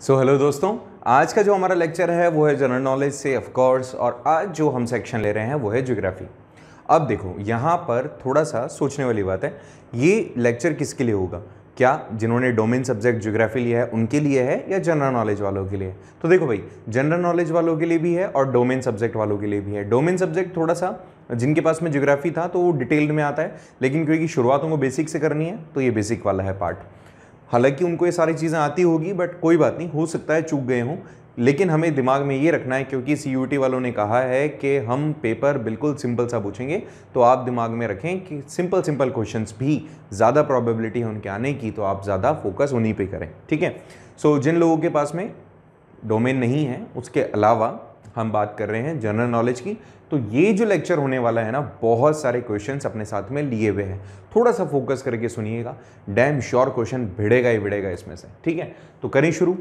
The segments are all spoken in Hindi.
हेलो दोस्तों, आज का जो हमारा लेक्चर है वो है जनरल नॉलेज से ऑफ कोर्स। और आज जो हम सेक्शन ले रहे हैं वो है ज्योग्राफी। अब देखो, यहाँ पर थोड़ा सा सोचने वाली बात है, ये लेक्चर किसके लिए होगा? क्या जिन्होंने डोमेन सब्जेक्ट ज्योग्राफी लिया है उनके लिए है या जनरल नॉलेज वालों के लिए? तो देखो भाई, जनरल नॉलेज वालों के लिए भी है और डोमेन सब्जेक्ट वालों के लिए भी है। डोमेन सब्जेक्ट थोड़ा सा जिनके पास में ज्योग्राफी था तो वो डिटेल में आता है, लेकिन क्योंकि शुरुआत उनको बेसिक से करनी है तो ये बेसिक वाला है पार्ट। हालांकि उनको ये सारी चीज़ें आती होगी, बट कोई बात नहीं, हो सकता है चूक गए हों। लेकिन हमें दिमाग में ये रखना है, क्योंकि सीयूईटी वालों ने कहा है कि हम पेपर बिल्कुल सिंपल सा पूछेंगे, तो आप दिमाग में रखें कि सिंपल सिंपल क्वेश्चंस भी ज़्यादा प्रोबेबिलिटी है उनके आने की, तो आप ज़्यादा फोकस उन्हीं पे करें, ठीक है। सो जिन लोगों के पास में डोमेन नहीं है, उसके अलावा हम बात कर रहे हैं जनरल नॉलेज की, तो ये जो लेक्चर होने वाला है ना, बहुत सारे क्वेश्चंस अपने साथ में लिए हुए हैं। थोड़ा सा फोकस करके सुनिएगा, डैम श्योर क्वेश्चन भिड़ेगा ही भिड़ेगा इसमें से, ठीक है। तो करें शुरू,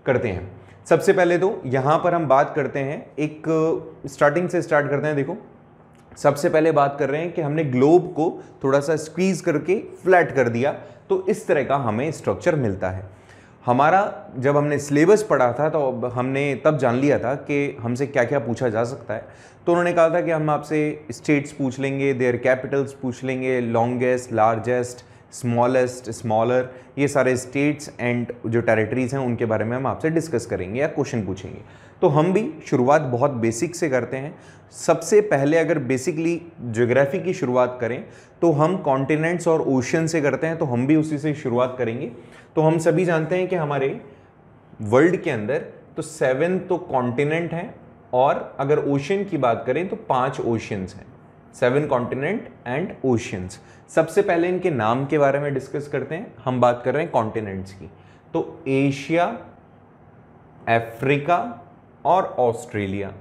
करते हैं। सबसे पहले तो यहाँ पर हम बात करते हैं, एक स्टार्टिंग से स्टार्ट करते हैं। देखो, सबसे पहले बात कर रहे हैं कि हमने ग्लोब को थोड़ा सा स्क्वीज करके फ्लैट कर दिया, तो इस तरह का हमें स्ट्रक्चर मिलता है। हमारा जब हमने सिलेबस पढ़ा था तो हमने तब जान लिया था कि हमसे क्या क्या पूछा जा सकता है। तो उन्होंने कहा था कि हम आपसे स्टेट्स पूछ लेंगे, देयर कैपिटल्स पूछ लेंगे, लॉन्गेस्ट, लार्जेस्ट, स्मॉलेस्ट, स्मॉलर, ये सारे स्टेट्स एंड जो टेरिटरीज हैं उनके बारे में हम आपसे डिस्कस करेंगे या क्वेश्चन पूछेंगे। तो हम भी शुरुआत बहुत बेसिक से करते हैं। सबसे पहले अगर बेसिकली ज्योग्राफी की शुरुआत करें तो हम कॉन्टिनेंट्स और ओशन से करते हैं, तो हम भी उसी से शुरुआत करेंगे। तो हम सभी जानते हैं कि हमारे वर्ल्ड के अंदर तो 7 तो कॉन्टिनेंट हैं, और अगर ओशन की बात करें तो 5 ओशंस हैं। 7 कॉन्टिनेंट एंड ओशंस। सबसे पहले इनके नाम के बारे में डिस्कस करते हैं। हम बात कर रहे हैं कॉन्टिनेंट्स की, तो एशिया, अफ्रीका और ऑस्ट्रेलिया,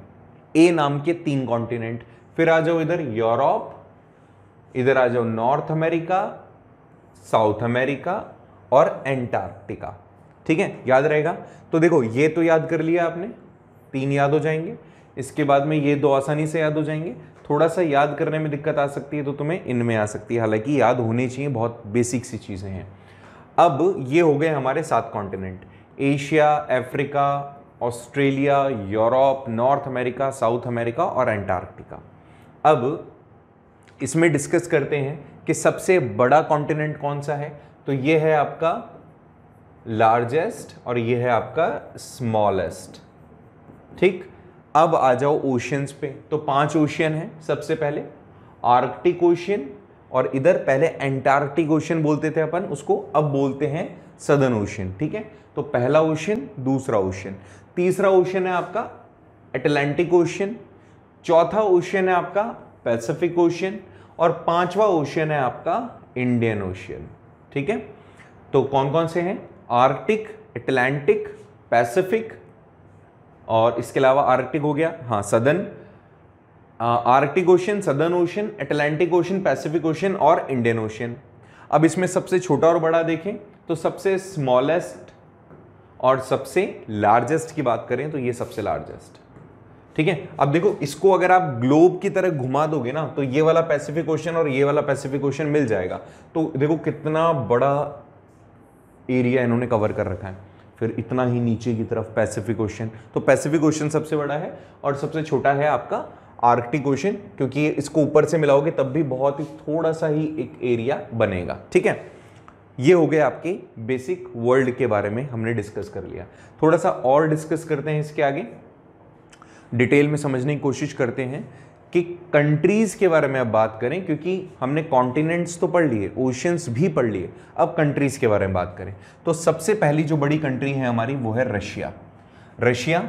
ए नाम के 3 कॉन्टिनेंट। फिर आ जाओ इधर यूरोप, इधर आ जाओ नॉर्थ अमेरिका, साउथ अमेरिका और एंटार्क्टिका, ठीक है, याद रहेगा। तो देखो, ये तो याद कर लिया आपने, 3 याद हो जाएंगे। इसके बाद में ये 2 आसानी से याद हो जाएंगे। थोड़ा सा याद करने में दिक्कत आ सकती है तो तुम्हें इनमें आ सकती है, हालांकि याद होनी चाहिए, बहुत बेसिक सी चीज़ें हैं। अब ये हो गए हमारे 7 continent, Asia, Africa, Australia, Europe, north America, south America और एंटार्क्टिका। अब इसमें डिस्कस करते हैं कि सबसे बड़ा कॉन्टिनेंट कौन सा है। तो ये है आपका लार्जेस्ट और ये है आपका स्मॉलेस्ट, ठीक। अब आ जाओ ओशंस पे, तो 5 ओशियन है। सबसे पहले आर्कटिक ओशियन, और इधर पहले एंटार्क्टिक ओशियन बोलते थे अपन उसको, अब बोलते हैं सदर्न ओशियन, ठीक है। तो पहला ओशियन, दूसरा ओशियन, तीसरा ओशियन है आपका अटलांटिक ओशियन, चौथा ओशियन है आपका पैसिफिक ओशियन, और 5वां ओशियन है आपका इंडियन ओशियन, ठीक है। तो कौन कौन से हैं? आर्कटिक, अटलांटिक, पैसिफिक, और इसके अलावा आर्कटिक हो गया, हाँ, southern, Arctic ocean, southern ocean, Atlantic ocean, Pacific ocean और इंडियन ओशन। अब इसमें सबसे छोटा और बड़ा देखें तो सबसे स्मॉलेस्ट और सबसे लार्जेस्ट की बात करें तो ये सबसे लार्जेस्ट, ठीक है। अब देखो, इसको अगर आप ग्लोब की तरह घुमा दोगे ना, तो ये वाला पैसिफिक ओशन और ये वाला पैसिफिक ओशन मिल जाएगा। तो देखो कितना बड़ा एरिया इन्होंने कवर कर रखा है। फिर इतना ही नीचे की तरफ पैसिफिक ओशन, तो पैसिफिक ओशन सबसे बड़ा है, और सबसे छोटा है आपका आर्कटिक ओशन, क्योंकि इसको ऊपर से मिलाओगे तब भी बहुत ही थोड़ा सा ही एक एरिया बनेगा, ठीक है। ये हो गए आपके बेसिक वर्ल्ड के बारे में हमने डिस्कस कर लिया। थोड़ा सा और डिस्कस करते हैं, इसके आगे डिटेल में समझने की कोशिश करते हैं कि कंट्रीज के बारे में अब बात करें, क्योंकि हमने कॉन्टिनेंट्स तो पढ़ लिए, ओशंस भी पढ़ लिए, अब कंट्रीज के बारे में बात करें। तो सबसे पहली जो बड़ी कंट्री है हमारी वो है रशिया। रशिया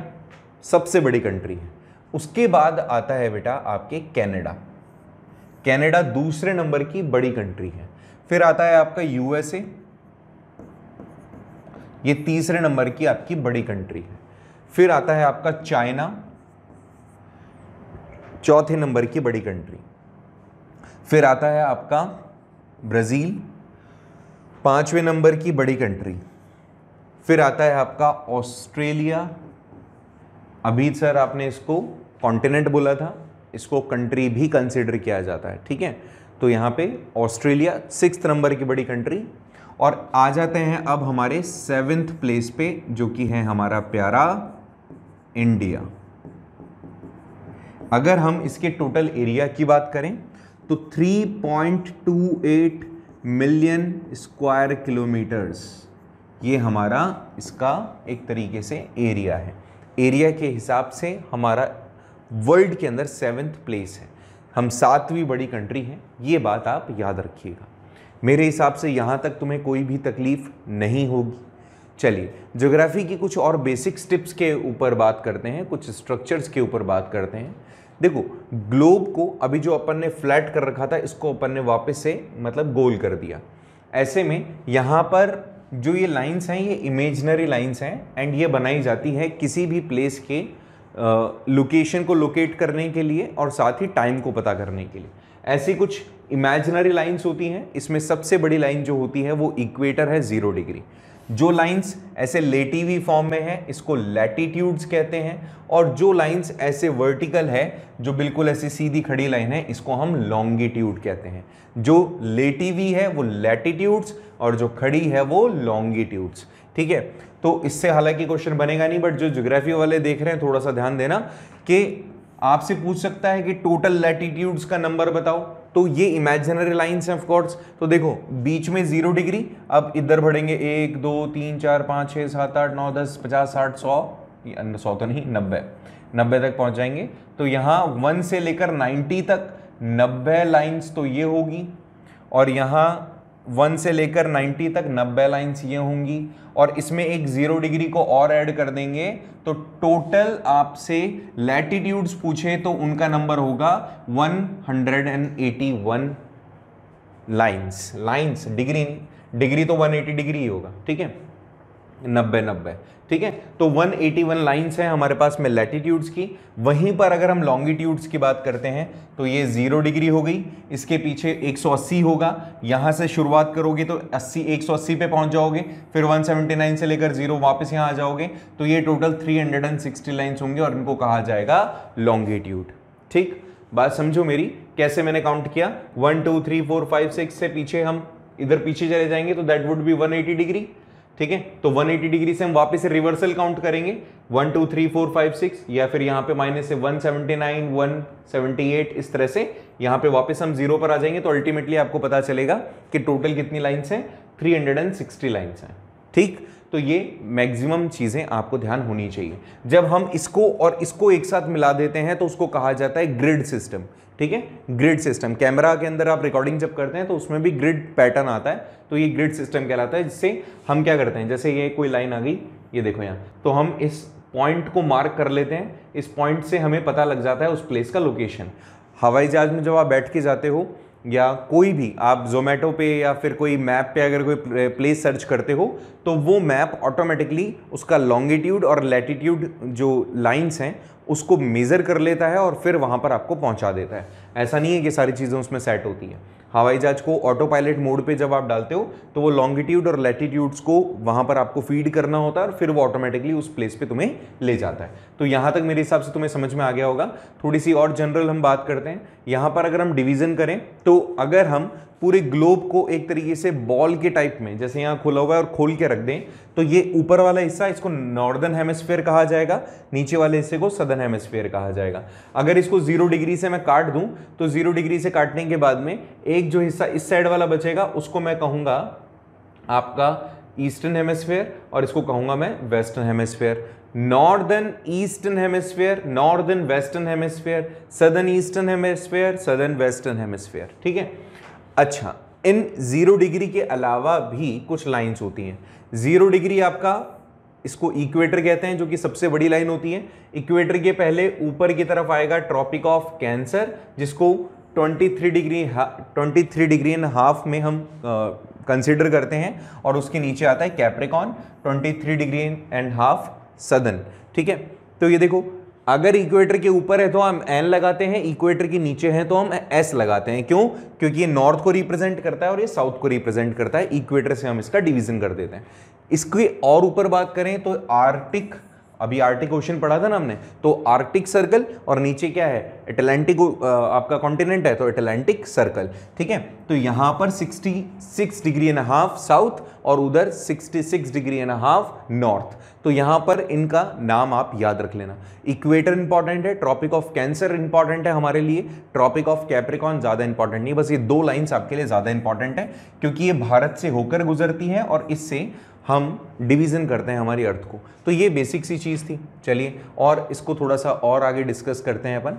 सबसे बड़ी कंट्री है। उसके बाद आता है बेटा आपके कनाडा। कनाडा दूसरे नंबर की बड़ी कंट्री है। फिर आता है आपका यूएसए, ये तीसरे नंबर की आपकी बड़ी कंट्री है। फिर आता है आपका चाइना, चौथे नंबर की बड़ी कंट्री। फिर आता है आपका ब्राजील, 5वें नंबर की बड़ी कंट्री। फिर आता है आपका ऑस्ट्रेलिया। अभी सर आपने इसको कॉन्टिनेंट बोला था, इसको कंट्री भी कंसिडर किया जाता है, ठीक है। तो यहाँ पे ऑस्ट्रेलिया 6th नंबर की बड़ी कंट्री। और आ जाते हैं अब हमारे 7th प्लेस पे, जो कि है हमारा प्यारा इंडिया। अगर हम इसके टोटल एरिया की बात करें तो 3.28 मिलियन स्क्वायर किलोमीटर्स, ये हमारा इसका एक तरीके से एरिया है। एरिया के हिसाब से हमारा वर्ल्ड के अंदर 7th प्लेस है, हम 7वीं बड़ी कंट्री हैं, ये बात आप याद रखिएगा। मेरे हिसाब से यहाँ तक तुम्हें कोई भी तकलीफ नहीं होगी। चलिए ज्योग्राफी की कुछ और बेसिक टिप्स के ऊपर बात करते हैं, कुछ स्ट्रक्चर्स के ऊपर बात करते हैं। देखो ग्लोब को अभी जो अपन ने फ्लैट कर रखा था, इसको अपन ने वापस से मतलब गोल कर दिया। ऐसे में यहाँ पर जो ये लाइंस हैं ये इमेजिनरी लाइंस हैं, एंड ये बनाई जाती है किसी भी प्लेस के लोकेशन को लोकेट करने के लिए और साथ ही टाइम को पता करने के लिए। ऐसी कुछ इमेजिनरी लाइंस होती हैं। इसमें सबसे बड़ी लाइन जो होती है वो इक्वेटर है, 0 डिग्री। जो लाइंस ऐसे लेटिवी फॉर्म में है इसको लैटिट्यूड्स कहते हैं, और जो लाइंस ऐसे वर्टिकल है जो बिल्कुल ऐसी सीधी खड़ी लाइन है इसको हम लॉन्गिट्यूड कहते हैं। जो लेटिवी है वो लैटिट्यूड्स और जो खड़ी है वो लॉन्गिट्यूड्स। ठीक है, तो इससे हालांकि क्वेश्चन बनेगा नहीं, बट जो ज्योग्राफी वाले देख रहे हैं थोड़ा सा ध्यान देना कि आपसे पूछ सकता है कि टोटल लैटिट्यूड्स का नंबर बताओ, तो ये इमेजिनरी लाइंस हैं ऑफ कोर्स। तो देखो बीच में 0 डिग्री, अब इधर बढ़ेंगे 1 2 3 4 5 6 7 8 9 10 50 60 100 तो नहीं 90 तक पहुंच जाएंगे। तो यहाँ 1 से लेकर 90 तक 90 लाइंस तो ये होगी, और यहाँ 1 से लेकर 90 तक 90 लाइंस ये होंगी, और इसमें एक 0 डिग्री को और ऐड कर देंगे तो टोटल आपसे लैटिट्यूड्स पूछे तो उनका नंबर होगा 181 लाइंस। डिग्री नहीं, डिग्री तो 180 डिग्री ही होगा। ठीक है, 90 ठीक है, तो 181 लाइंस हैं हमारे पास में लैटिट्यूड्स की। वहीं पर अगर हम लॉन्गिट्यूड्स की बात करते हैं तो ये 0 डिग्री हो गई, इसके पीछे 180 होगा, यहां से शुरुआत करोगे तो 180 पे पहुंच जाओगे, फिर 179 से लेकर 0 वापस यहां आ जाओगे, तो ये टोटल 360 लाइंस होंगे और इनको कहा जाएगा लॉन्गिट्यूड। ठीक, बात समझो मेरी, कैसे मैंने काउंट किया, 1 2 3 4 5 6 से पीछे हम इधर पीछे चले जाएंगे तो दैट वुड बी 180 डिग्री। ठीक है, तो 180 डिग्री से हम वापस से रिवर्सल काउंट करेंगे 1 2 3 4 5 6, या फिर यहाँ पे माइनस से 179 178, इस तरह से यहाँ पे वापस हम 0 पर आ जाएंगे। तो अल्टीमेटली आपको पता चलेगा कि टोटल कितनी लाइंस हैं, 360 लाइंस हैं। ठीक, तो ये मैक्सिमम चीजें आपको ध्यान होनी चाहिए। जब हम इसको और इसको एक साथ मिला देते हैं तो उसको कहा जाता है ग्रिड सिस्टम। ठीक है, ग्रिड सिस्टम, कैमरा के अंदर आप रिकॉर्डिंग जब करते हैं तो उसमें भी ग्रिड पैटर्न आता है, तो ये ग्रिड सिस्टम कहलाता है। जिससे हम क्या करते हैं, जैसे ये कोई लाइन आ गई, ये देखो यहाँ, तो हम इस पॉइंट को मार्क कर लेते हैं, इस पॉइंट से हमें पता लग जाता है उस प्लेस का लोकेशन। हवाई जहाज में जब आप बैठ के जाते हो या कोई भी आप जोमेटो पे या फिर कोई मैप पे अगर कोई प्लेस सर्च करते हो तो वो मैप ऑटोमेटिकली उसका लॉन्गिट्यूड और लैटिट्यूड जो लाइंस हैं उसको मेज़र कर लेता है और फिर वहाँ पर आपको पहुँचा देता है। ऐसा नहीं है कि सारी चीज़ें उसमें सेट होती हैं। हवाई जहाज को ऑटो पायलट मोड पे जब आप डालते हो तो वो लॉन्गिट्यूड और लैटिट्यूड्स को वहाँ पर आपको फीड करना होता है और फिर वो ऑटोमेटिकली उस प्लेस पे तुम्हें ले जाता है। तो यहाँ तक मेरे हिसाब से तुम्हें समझ में आ गया होगा। थोड़ी सी और जनरल हम बात करते हैं। यहाँ पर अगर हम डिवीज़न करें तो अगर हम पूरे ग्लोब को एक तरीके से बॉल के टाइप में, जैसे यहाँ खुला हुआ है और खोल के रख दें, तो ये ऊपर वाला हिस्सा इसको नॉर्दर्न हेमिस्फीयर कहा जाएगा, नीचे वाले हिस्से को सदर्न हेमिस्फीयर कहा जाएगा। अगर इसको 0 डिग्री से मैं काट दूं तो 0 डिग्री से काटने के बाद में एक जो हिस्सा इस साइड वाला बचेगा उसको मैं कहूँगा आपका ईस्टर्न हेमिस्फीयर और इसको कहूँगा मैं western hemisphere. Northern eastern hemisphere, northern western hemisphere, southern eastern hemisphere, southern western hemisphere. ठीक है, अच्छा, इन 0 डिग्री के अलावा भी कुछ लाइंस होती हैं। 0 डिग्री आपका इसको इक्वेटर कहते हैं, जो कि सबसे बड़ी लाइन होती है। इक्वेटर के पहले ऊपर की तरफ आएगा ट्रॉपिक ऑफ कैंसर, जिसको 23 डिग्री एंड हाफ में हम कंसिडर करते हैं, और उसके नीचे आता है Capricorn 23 degree and half southern. ठीक है, तो ये देखो, अगर इक्वेटर के ऊपर है तो हम एन लगाते हैं, इक्वेटर के नीचे है तो हम एस लगाते हैं। क्यों? क्योंकि ये नॉर्थ को रिप्रेजेंट करता है और ये साउथ को रिप्रेजेंट करता है। इक्वेटर से हम इसका डिवीजन कर देते हैं। इसके और ऊपर बात करें तो आर्कटिक अभी आर्टिक ओशन पढ़ा था ना हमने, तो आर्कटिक सर्कल और नीचे क्या है, अटलांटिक आपका कॉन्टिनेंट है, तो अटलांटिक सर्कल, ठीक है। तो यहां पर 66 डिग्री एंड हाफ साउथ और उधर 66 डिग्री एंड हाफ नॉर्थ। तो यहां पर इनका नाम आप याद रख लेना। इक्वेटर इंपॉर्टेंट है, ट्रॉपिक ऑफ कैंसर इंपॉर्टेंट है हमारे लिए, ट्रॉपिक ऑफ कैप्रिकॉन ज्यादा इंपॉर्टेंट नहीं, बस ये 2 लाइंस आपके लिए ज्यादा इंपॉर्टेंट है क्योंकि ये भारत से होकर गुजरती है और इससे हम डिवीजन करते हैं हमारी अर्थ को। तो ये बेसिक सी चीज थी। चलिए और इसको थोड़ा सा और आगे डिस्कस करते हैं अपन।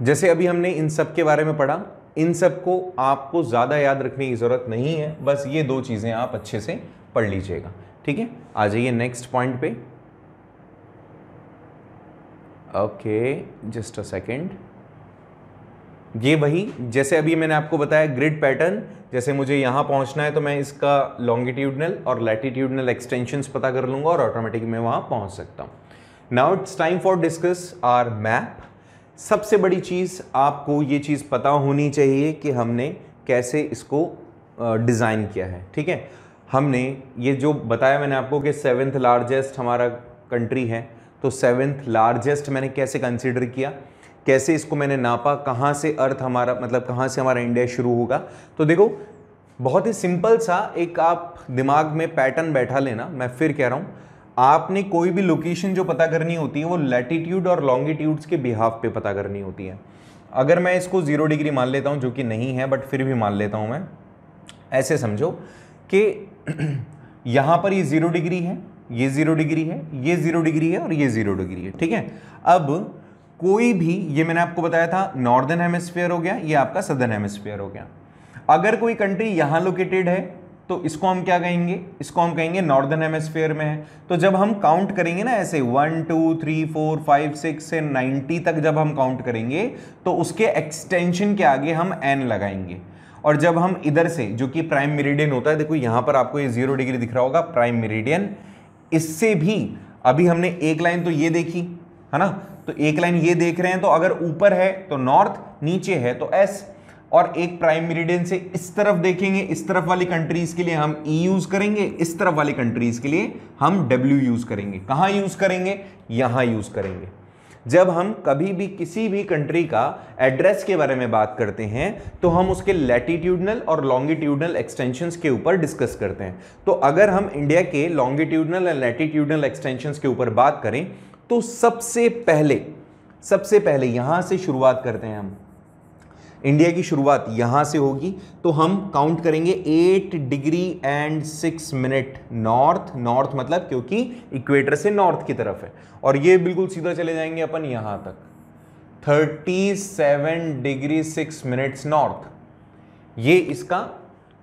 जैसे अभी हमने इन सब के बारे में पढ़ा, इन सब को आपको ज्यादा याद रखने की जरूरत नहीं है, बस ये 2 चीजें आप अच्छे से पढ़ लीजिएगा, ठीक है। आ जाइए नेक्स्ट पॉइंट पे। Okay just a second. ये वही जैसे अभी मैंने आपको बताया ग्रिड पैटर्न, जैसे मुझे यहां पहुंचना है तो मैं इसका लॉन्गिट्यूडनल और लैटिट्यूडनल एक्सटेंशंस पता कर लूंगा और ऑटोमेटिक मैं वहां पहुंच सकता हूं। Now it's time for discuss our map. सबसे बड़ी चीज आपको ये चीज पता होनी चाहिए कि हमने कैसे इसको डिजाइन किया है, ठीक है। हमने ये जो बताया मैंने आपको कि 7th लार्जेस्ट हमारा कंट्री है, तो 7th लार्जेस्ट मैंने कैसे कंसीडर किया, कैसे इसको मैंने नापा, कहाँ से अर्थ हमारा मतलब कहाँ से हमारा इंडिया शुरू होगा। तो देखो बहुत ही सिंपल सा एक आप दिमाग में पैटर्न बैठा लेना। मैं फिर कह रहा हूँ, आपने कोई भी लोकेशन जो पता करनी होती है वो लैटिट्यूड और लॉन्गिट्यूड्स के बिहाफ पे पता करनी होती है। अगर मैं इसको 0 डिग्री मान लेता हूँ, जो कि नहीं है बट फिर भी मान लेता हूँ मैं, ऐसे समझो कि यहाँ पर ये 0 डिग्री है, ये 0 डिग्री है, ये 0 डिग्री है और ये 0 डिग्री है, ठीक है। अब कोई भी, ये मैंने आपको बताया था नॉर्दर्न हेमिस्फीयर हो गया, ये आपका सदर्न हेमिस्फीयर हो गया। अगर कोई कंट्री यहां लोकेटेड है तो इसको हम क्या कहेंगे, इसको हम कहेंगे नॉर्दर्न हेमिस्फीयर में है। तो जब हम काउंट करेंगे ना ऐसे 1 2 3 4 5 6 से 90 तक जब हम काउंट करेंगे तो उसके एक्सटेंशन के आगे हम n लगाएंगे। और जब हम इधर से, जो कि प्राइम मेरिडियन होता है, देखो यहां पर आपको ये 0 डिग्री दिख रहा होगा प्राइम मेरिडियन, इससे भी अभी हमने एक लाइन तो ये देखी है ना, तो एक लाइन ये देख रहे हैं, तो अगर ऊपर है तो नॉर्थ, नीचे है तो एस, और एक प्राइम मेरिडियन से इस तरफ देखेंगे, इस तरफ वाली कंट्रीज के लिए हम ई यूज करेंगे, इस तरफ वाली कंट्रीज के लिए हम डब्ल्यू यूज करेंगे। कहां यूज करेंगे, यहां यूज करेंगे। जब हम कभी भी किसी भी कंट्री का एड्रेस के बारे में बात करते हैं तो हम उसके लैटिट्यूडनल और लॉन्गिट्यूडनल एक्सटेंशंस के ऊपर डिस्कस करते हैं। तो अगर हम इंडिया के लॉन्गिट्यूडनल और लैटिट्यूडनल एक्सटेंशंस के ऊपर बात करें तो सबसे पहले यहां से शुरुआत करते हैं हम। इंडिया की शुरुआत यहां से होगी, तो हम काउंट करेंगे 8 degree and 6 minute north, north मतलब क्योंकि इक्वेटर से नॉर्थ की तरफ है, और ये बिल्कुल सीधा चले जाएंगे अपन यहां तक 37 डिग्री 6 मिनट्स नॉर्थ। ये इसका,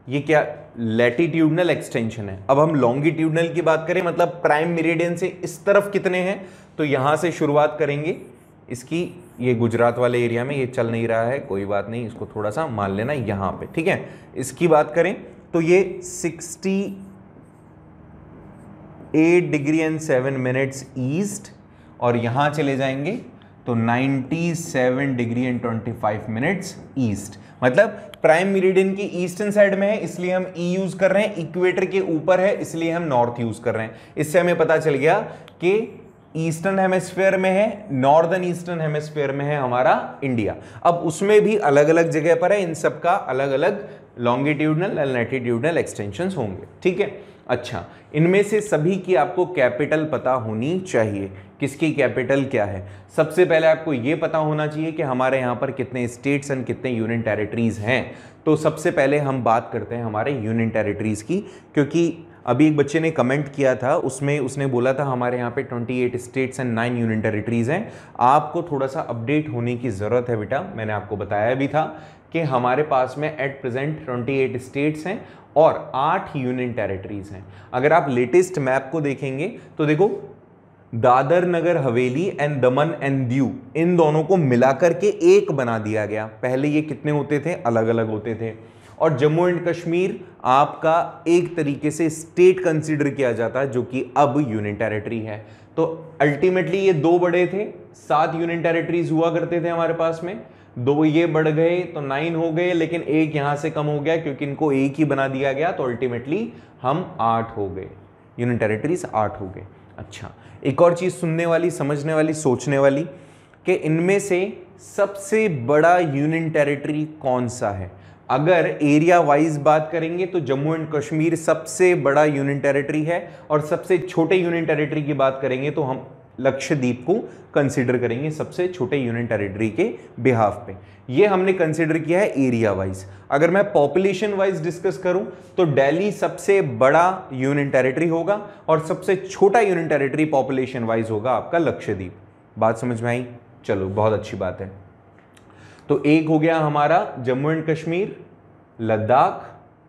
ये क्या लैटिट्यूडनल एक्सटेंशन है। अब हम लॉन्गिट्यूडनल की बात करें, मतलब प्राइम मेरिडियन से इस तरफ कितने हैं, तो यहां से शुरुआत करेंगे इसकी। ये गुजरात वाले एरिया में ये चल नहीं रहा है, कोई बात नहीं, इसको थोड़ा सा मान लेना यहां पे, ठीक है। इसकी बात करें तो ये 68 डिग्री एंड 7 मिनट्स ईस्ट, और यहां चले जाएंगे तो 97 डिग्री एंड 25 मिनट्स ईस्ट। मतलब प्राइम मेरिडियन की ईस्टर्न साइड में है इसलिए हम ई यूज कर रहे हैं, इक्वेटर के ऊपर है इसलिए हम नॉर्थ यूज कर रहे हैं। इससे हमें पता चल गया कि ईस्टर्न हेमिस्फीयर में है, नॉर्दर्न ईस्टर्न हेमिस्फीयर में है हमारा इंडिया। अब उसमें भी अलग अलग जगह पर है, इन सब का अलग अलग लॉन्गिट्यूडनल और लैटिट्यूडनल एक्सटेंशंस होंगे, ठीक है। अच्छा, इनमें से सभी की आपको कैपिटल पता होनी चाहिए। किसकी कैपिटल क्या है, सबसे पहले आपको यह पता होना चाहिए कि हमारे यहाँ पर कितने स्टेट्स एंड कितने यूनियन टेरिटरीज हैं। तो सबसे पहले हम बात करते हैं हमारे यूनियन टेरिटरीज की, क्योंकि अभी एक बच्चे ने कमेंट किया था, उसमें उसने बोला था हमारे यहाँ पे 28 स्टेट्स एंड 9 यूनियन टेरिटरीज हैं। आपको थोड़ा सा अपडेट होने की ज़रूरत है बेटा। मैंने आपको बताया भी था कि हमारे पास में एट प्रेजेंट 28 स्टेट्स हैं और 8 यूनियन टेरिटरीज हैं। अगर आप लेटेस्ट मैप को देखेंगे तो देखो Dadar Nagar Haveli and Daman and Diu, इन दोनों को मिलाकर के एक बना दिया गया। पहले ये कितने होते थे, अलग अलग होते थे। और जम्मू एंड कश्मीर आपका एक तरीके से स्टेट कंसीडर किया जाता है, जो कि अब यूनियन टेरिटरी है। तो अल्टीमेटली ये 2 बड़े थे, 7 यूनियन टेरिटरीज हुआ करते थे हमारे पास में, 2 ये बढ़ गए तो 9 हो गए, लेकिन एक यहां से कम हो गया क्योंकि इनको एक ही बना दिया गया, तो अल्टीमेटली हम 8 हो गए, यूनियन टेरिटरीज 8 हो गए। अच्छा, एक और चीज़ सुनने वाली, समझने वाली, सोचने वाली कि इनमें से सबसे बड़ा यूनियन टेरिटरी कौन सा है। अगर एरिया वाइज बात करेंगे तो जम्मू एंड कश्मीर सबसे बड़ा यूनियन टेरिटरी है, और सबसे छोटे यूनियन टेरिटरी की बात करेंगे तो हम लक्षद्वीप को कंसीडर करेंगे सबसे छोटे यूनियन टेरिटरी के बिहाफ पे। ये हमने कंसीडर किया है एरिया वाइज। अगर मैं पॉपुलेशन वाइज डिस्कस करूं तो दिल्ली सबसे बड़ा यूनियन टेरिटरी होगा और सबसे छोटा यूनियन टेरिटरी पॉपुलेशन वाइज होगा आपका लक्षद्वीप। बात समझ में आई? चलो, बहुत अच्छी बात है। तो एक हो गया हमारा जम्मू एंड कश्मीर, लद्दाख,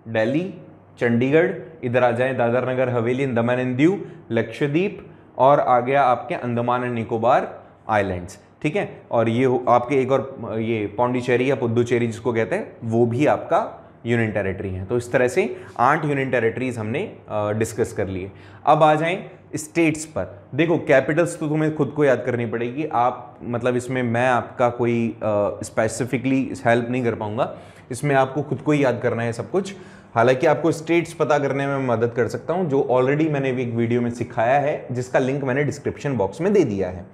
दिल्ली, चंडीगढ़, इधर आ जाए दादर नगर हवेली, दमन एंड दीव, लक्षद्वीप, और आ गया आपके अंडमान एंड निकोबार आइलैंड्स। ठीक है, और ये आपके एक और ये पौंडीचेरी या पुद्दुचेरी जिसको कहते हैं, वो भी आपका यूनियन टेरिटरी है। तो इस तरह से 8 यूनियन टेरिटरीज हमने डिस्कस कर लिए। अब आ जाएं स्टेट्स पर। देखो, कैपिटल्स तो तुम्हें खुद को याद करनी पड़ेगी। आप मतलब इसमें मैं आपका कोई स्पेसिफिकली हेल्प नहीं कर पाऊंगा, इसमें आपको खुद को ही याद करना है सब कुछ। हालांकि आपको स्टेट्स पता करने में मदद कर सकता हूं, जो ऑलरेडी मैंने एक वीडियो में सिखाया है, जिसका लिंक मैंने डिस्क्रिप्शन बॉक्स में दे दिया है।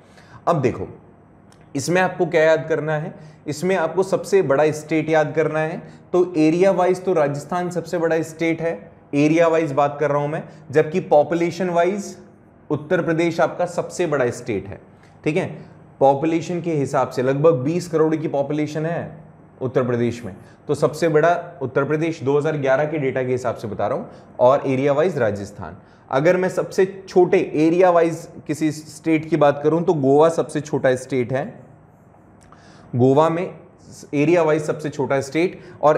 अब देखो, इसमें आपको क्या याद करना है, इसमें आपको सबसे बड़ा स्टेट याद करना है। तो एरिया वाइज तो राजस्थान सबसे बड़ा स्टेट है, एरिया वाइज बात कर रहा हूं मैं, जबकि पॉपुलेशन वाइज उत्तर प्रदेश आपका सबसे बड़ा स्टेट है। ठीक है, पॉपुलेशन के हिसाब से लगभग 20 करोड़ की पॉपुलेशन है उत्तर प्रदेश में, तो सबसे बड़ा उत्तर प्रदेश 2011 के डेटा के हिसाब से बता रहा हूं, और एरिया वाइज राजस्थान। अगर मैं सबसे छोटे एरिया वाइज किसी स्टेट की बात करूं तो गोवा सबसे छोटा स्टेट है, गोवा में एरिया वाइज सबसे छोटा स्टेट, और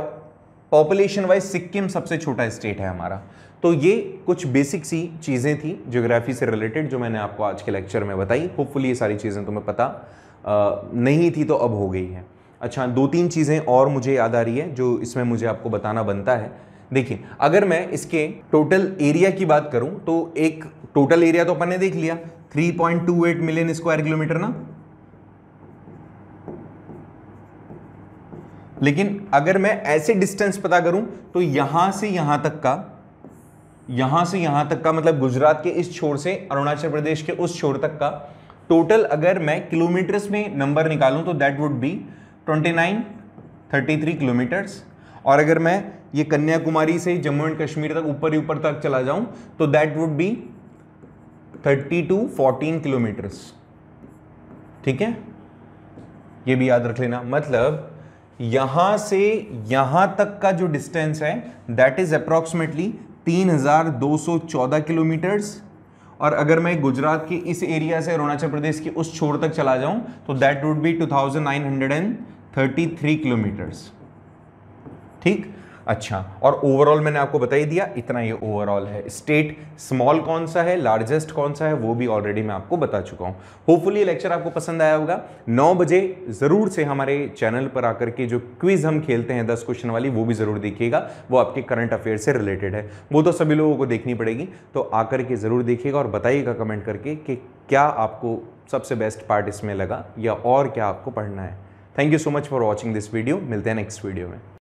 पॉपुलेशन वाइज सिक्किम सबसे छोटा स्टेट है हमारा। तो ये कुछ बेसिक सी चीज़ें थी ज्योग्राफी से रिलेटेड जो मैंने आपको आज के लेक्चर में बताई। होपफुली ये सारी चीज़ें तुम्हें पता नहीं थी तो अब हो गई है। अच्छा, 2-3 चीज़ें और मुझे याद आ रही है जो इसमें मुझे आपको बताना बनता है। देखिए, अगर मैं इसके टोटल एरिया की बात करूं तो एक टोटल एरिया तो अपन ने देख लिया 3.28 मिलियन स्क्वायर किलोमीटर ना, लेकिन अगर मैं ऐसे डिस्टेंस पता करूं तो यहां से यहां तक का मतलब गुजरात के इस छोर से अरुणाचल प्रदेश के उस छोर तक का टोटल अगर मैं किलोमीटर्स में नंबर निकालूं तो दैट वुड बी 2933 किलोमीटर्स। और अगर मैं ये कन्याकुमारी से जम्मू एंड कश्मीर तक ऊपर ही ऊपर तक चला जाऊं तो दैट वुड बी 3214 किलोमीटर्स। ठीक है, ये भी याद रख लेना। मतलब यहां से यहां तक का जो डिस्टेंस है दैट इज अप्रोक्सीमेटली 3214 किलोमीटर्स। और अगर मैं गुजरात के इस एरिया से अरुणाचल प्रदेश के उस छोर तक चला जाऊं तो दैट वुड बी 2933 किलोमीटर्स। ठीक, अच्छा, और ओवरऑल मैंने आपको बता ही दिया, इतना ये ओवरऑल है। स्टेट स्मॉल कौन सा है, लार्जेस्ट कौन सा है, वो भी ऑलरेडी मैं आपको बता चुका हूं। होपफुली ये लेक्चर आपको पसंद आया होगा। 9 बजे जरूर से हमारे चैनल पर आकर के जो क्विज हम खेलते हैं 10 क्वेश्चन वाली, वो भी जरूर देखिएगा। वो आपके करंट अफेयर से रिलेटेड है, वो तो सभी लोगों को देखनी पड़ेगी। तो आकर के जरूर देखिएगा और बताइएगा कमेंट करके कि क्या आपको सबसे बेस्ट पार्ट इसमें लगा या और क्या आपको पढ़ना है। Thank you so much for watching this video. मिलते हैं नेक्स्ट वीडियो में।